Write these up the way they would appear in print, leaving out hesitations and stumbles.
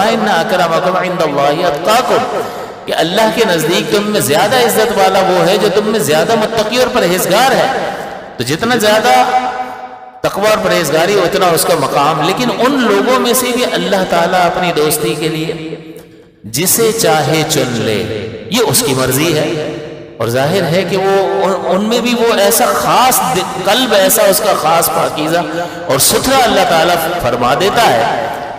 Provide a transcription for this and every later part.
فرمایا ان اکرمکم عند اللہ اتقاکم، کہ اللہ کے نزدیک تم میں زیادہ عزت والا وہ ہے جو تم میں زیادہ متقی اور پرہیزگار ہے۔ تو جتنا زیادہ تقوی اور پرہیزگاری اتنا اس کا مقام۔ لیکن ان لوگوں میں سے بھی اللہ تعالیٰ اپنی دوستی کے لیے جسے چاہے چن لے، یہ اس کی مرضی ہے۔ اور ظاہر ہے کہ وہ ان میں بھی وہ ایسا خاص قلب، ایسا اس کا خاص پاکیزہ اور ستھرا اللہ تعالیٰ فرما دیتا ہے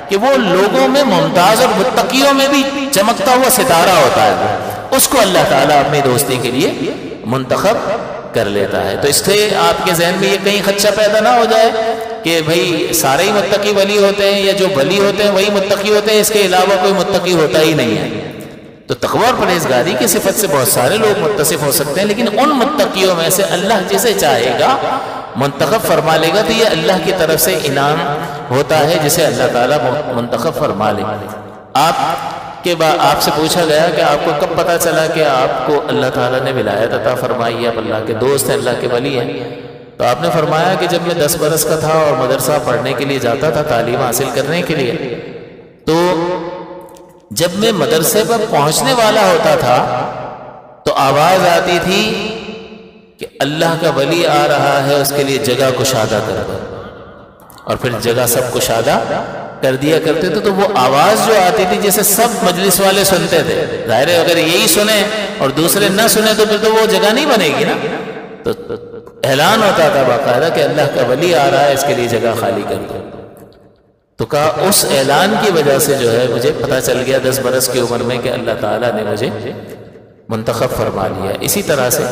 کہ وہ لوگوں میں ممتاز اور متقیوں میں بھی چمکتا ہوا ستارہ ہوتا ہے، اس کو اللہ تعالیٰ اپنی دوستی کے لیے منتخب کر لیتا ہے۔ تو اس سے آپ کے ذہن میں یہ کہیں خدشہ پیدا نہ ہو جائے کہ بھئی سارے ہی متقی ولی ہوتے ہیں، یا جو ولی ہوتے ہیں وہی متقی ہوتے ہیں، اس کے علاوہ کوئی متقی ہوتا ہی نہیں ہے۔ تو تقوی اور پرہیزگاری کی صفت سے بہت سارے لوگ متصف ہو سکتے ہیں، لیکن ان متقیوں میں سے اللہ جسے چاہے گا منتخب فرما لے گا، تو یہ اللہ کی طرف سے انعام ہوتا ہے جسے اللہ تعالیٰ منتخب فرما لے۔ آپ سے پوچھا گیا کہ آپ کو کب پتا چلا کہ آپ کو اللہ تعالیٰ نے ولایت عطا فرمائی ہے، آپ اللہ کے دوست ہیں، اللہ کے ولی ہیں؟ تو آپ نے فرمایا کہ جب میں 10 برس کا تھا اور مدرسہ پڑھنے کے لیے جاتا تھا، تعلیم حاصل کرنے کے لیے، تو جب میں مدرسے پر پہنچنے والا ہوتا تھا تو آواز آتی تھی کہ اللہ کا ولی آ رہا ہے، اس کے لیے جگہ کشادہ کر دو، اور پھر جگہ سب کشادہ کر دیا کرتے تھے۔ تو وہ آواز جو آتی تھی جیسے سب مجلس والے سنتے تھے، ظاہر ہے اگر یہی سنیں اور دوسرے نہ سنیں تو پھر تو وہ جگہ نہیں بنے گی نا۔ تو اعلان ہوتا تھا باقاعدہ کہ اللہ کا ولی آ رہا ہے، اس کے لیے جگہ خالی کر دو۔ تو کہا اس اعلان کی وجہ سے جو ہے مجھے پتہ چل گیا 10 برس کی عمر میں کہ اللہ تعالیٰ نے مجھے منتخب فرما لیا۔ اسی طرح سے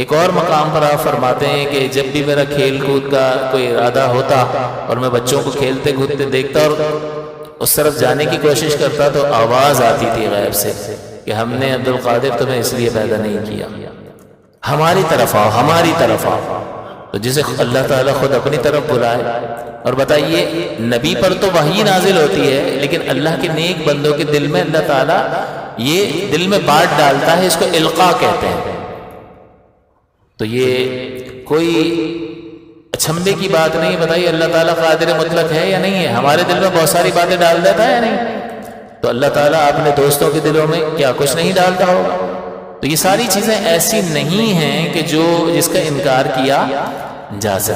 ایک اور مقام پر آپ فرماتے ہیں کہ جب بھی میرا کھیل کود کا کوئی ارادہ ہوتا اور میں بچوں کو کھیلتے کودتے دیکھتا اور اس طرف جانے کی کوشش کرتا تو آواز آتی تھی غیب سے کہ ہم نے عبد القادر تمہیں اس لیے پیدا نہیں کیا، ہماری طرف آؤ، ہماری طرف آؤ۔ تو جسے اللہ تعالیٰ خود اپنی طرف بلائے۔ اور بتائیے نبی پر تو وحی نازل ہوتی ہے، لیکن اللہ کے نیک بندوں کے دل میں اللہ تعالیٰ یہ دل میں بات ڈالتا ہے، اس کو القاء کہتے ہیں۔ تو یہ کوئی اچھمبے کی بات نہیں۔ بتائیے اللہ تعالیٰ قادر مطلق ہے یا نہیں ہے؟ ہمارے دل میں بہت ساری باتیں ڈال دیتا ہے یا نہیں؟ تو اللہ تعالیٰ اپنے دوستوں کے دلوں میں کیا کچھ نہیں ڈالتا ہوگا؟ تو یہ ساری چیزیں ایسی نہیں ہیں کہ جس کا انکار کیا جا سکے۔